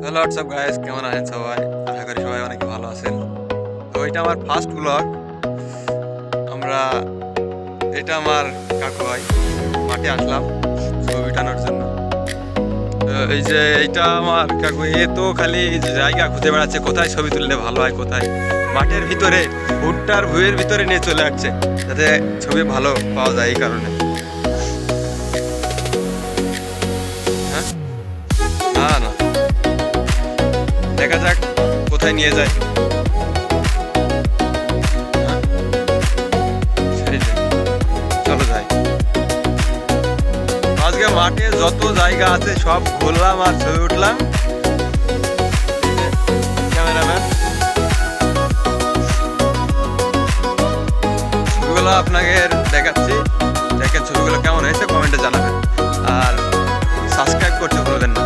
Hello WhatsApp guys, কেমন আছেন সবাই? আশা করি সবাই অনেক ভালো আছেন। তো এটা আমার ফার্স্ট ব্লগ। আমরা এটা আমার কাকু ভাই, মাঠে আসলাম ছবি টানার জন্য। তো এই যে এইটা আমার কাকু, এ তো খালি জায়গা খুঁজে বেড়াচ্ছে কোথায় ছবি তুললে ভালো হয়, কোথায় মাঠের ভিতরে ভুট্টার ভুঁয়ের ভিতরে নিয়ে চলে আসছে যাতে ছবি ভালো পাওয়া যায় এই কারণে। হ্যাঁ, না না, দেখা যাক কোথায় নিয়ে যায়। হ্যাঁ, সেই যে, চলো যাই। আজকে মাঠে যত জায়গা আছে সব ঘুরলাম আর ছবি উঠলাম। ক্যামেরাম্যান, ছবিগুলো আপনাকে দেখাচ্ছি, দেখেন ছবিগুলো কেমন হয়েছে কমেন্টে জানাবেন আর সাবস্ক্রাইব করতে ভুলবেন না।